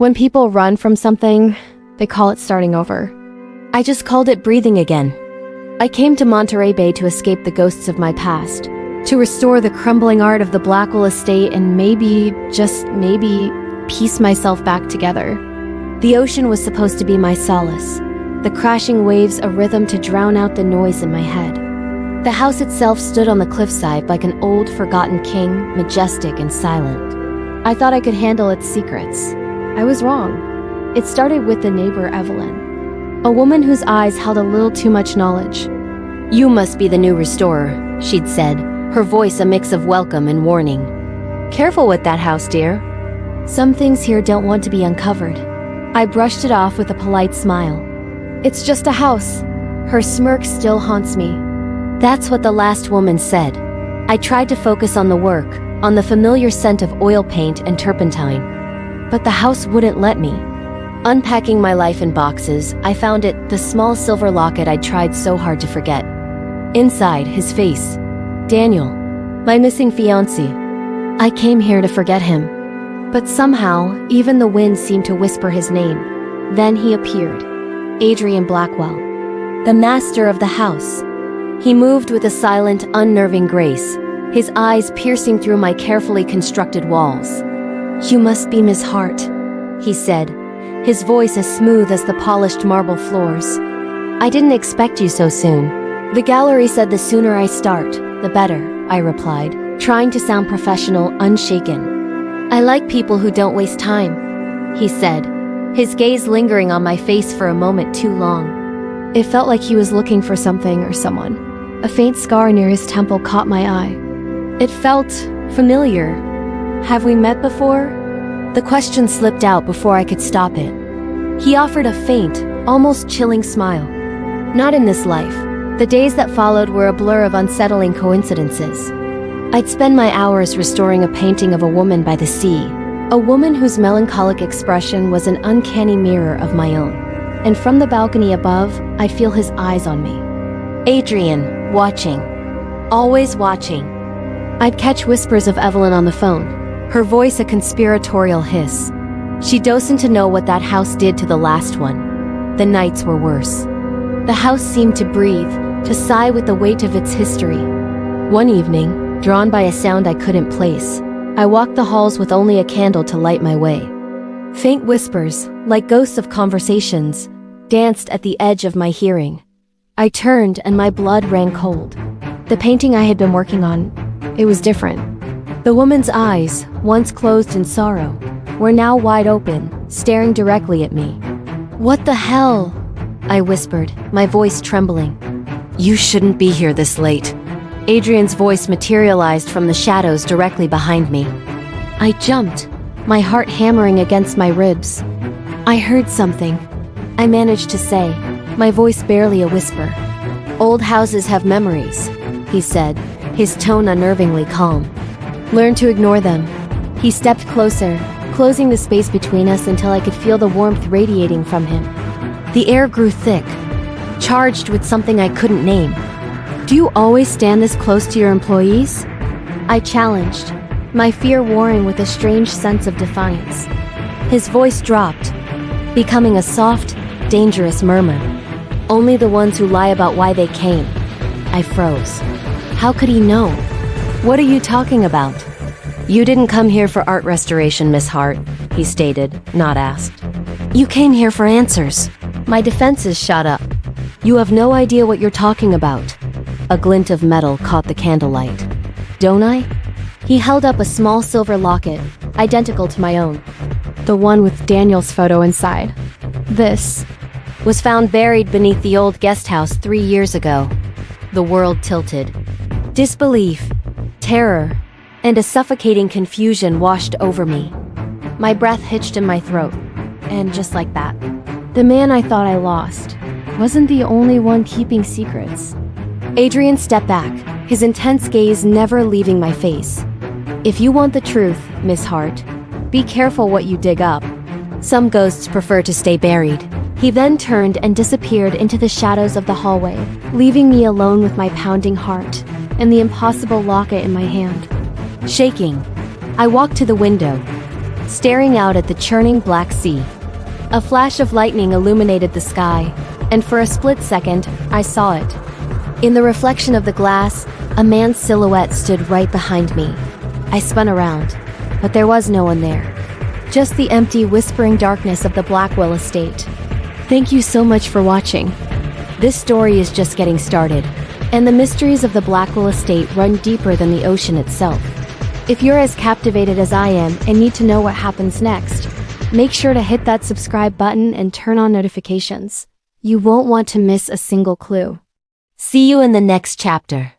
When people run from something, they call it starting over. I just called it breathing again. I came to Monterey Bay to escape the ghosts of my past, to restore the crumbling art of the Blackwell estate and maybe, just maybe, piece myself back together. The ocean was supposed to be my solace, the crashing waves a rhythm to drown out the noise in my head. The house itself stood on the cliffside like an old, forgotten king, majestic and silent. I thought I could handle its secrets. I was wrong. It started with the neighbor Evelyn, a woman whose eyes held a little too much knowledge. "You must be the new restorer," she'd said, her voice a mix of welcome and warning. "Careful with that house, dear. Some things here don't want to be uncovered." I brushed it off with a polite smile. "It's just a house." Her smirk still haunts me. That's what the last woman said. I tried to focus on the work, on the familiar scent of oil paint and turpentine. But the house wouldn't let me. Unpacking my life in boxes, I found it, the small silver locket I'd tried so hard to forget. Inside, his face. Daniel, my missing fiancé. I came here to forget him. But somehow, even the wind seemed to whisper his name. Then he appeared. Adrian Blackwell, the master of the house. He moved with a silent, unnerving grace, his eyes piercing through my carefully constructed walls. "You must be Miss Hart," he said, his voice as smooth as the polished marble floors. "I didn't expect you so soon." "The gallery said the sooner I start, the better," I replied, trying to sound professional, unshaken. "I like people who don't waste time," he said, his gaze lingering on my face for a moment too long. It felt like he was looking for something or someone. A faint scar near his temple caught my eye. It felt familiar. "Have we met before?" The question slipped out before I could stop it. He offered a faint, almost chilling smile. "Not in this life." The days that followed were a blur of unsettling coincidences. I'd spend my hours restoring a painting of a woman by the sea, a woman whose melancholic expression was an uncanny mirror of my own. And from the balcony above, I'd feel his eyes on me. Adrian, watching. Always watching. I'd catch whispers of Evelyn on the phone, her voice a conspiratorial hiss. She'd dosed to know what that house did to the last one. The nights were worse. The house seemed to breathe, to sigh with the weight of its history. One evening, drawn by a sound I couldn't place, I walked the halls with only a candle to light my way. Faint whispers, like ghosts of conversations, danced at the edge of my hearing. I turned and my blood ran cold. The painting I had been working on, it was different. The woman's eyes, once closed in sorrow, were now wide open, staring directly at me. "What the hell?" I whispered, my voice trembling. "You shouldn't be here this late." Adrian's voice materialized from the shadows directly behind me. I jumped, my heart hammering against my ribs. "I heard something," I managed to say, my voice barely a whisper. "Old houses have memories," he said, his tone unnervingly calm. "Learn to ignore them." He stepped closer, closing the space between us until I could feel the warmth radiating from him. The air grew thick, charged with something I couldn't name. "Do you always stand this close to your employees?" I challenged, my fear warring with a strange sense of defiance. His voice dropped, becoming a soft, dangerous murmur. "Only the ones who lie about why they came." I froze. How could he know? "What are you talking about?" "You didn't come here for art restoration, Miss Hart," he stated, not asked. "You came here for answers." My defenses shot up. "You have no idea what you're talking about." A glint of metal caught the candlelight. "Don't I?" He held up a small silver locket, identical to my own. The one with Daniel's photo inside. "This was found buried beneath the old guest house 3 years ago." The world tilted. Disbelief, terror, and a suffocating confusion washed over me. My breath hitched in my throat, and just like that, the man I thought I lost wasn't the only one keeping secrets. Adrian stepped back, his intense gaze never leaving my face. "If you want the truth, Miss Hart, be careful what you dig up. Some ghosts prefer to stay buried." He then turned and disappeared into the shadows of the hallway, leaving me alone with my pounding heart and the impossible locket in my hand. Shaking, I walked to the window. staring out at the churning Black Sea. A flash of lightning illuminated the sky, and for a split second, I saw it. In the reflection of the glass, a man's silhouette stood right behind me. I spun around, but there was no one there. Just the empty, whispering darkness of the Blackwell estate. Thank you so much for watching. This story is just getting started, and the mysteries of the Blackwell estate run deeper than the ocean itself. If you're as captivated as I am and need to know what happens next, make sure to hit that subscribe button and turn on notifications. You won't want to miss a single clue. See you in the next chapter.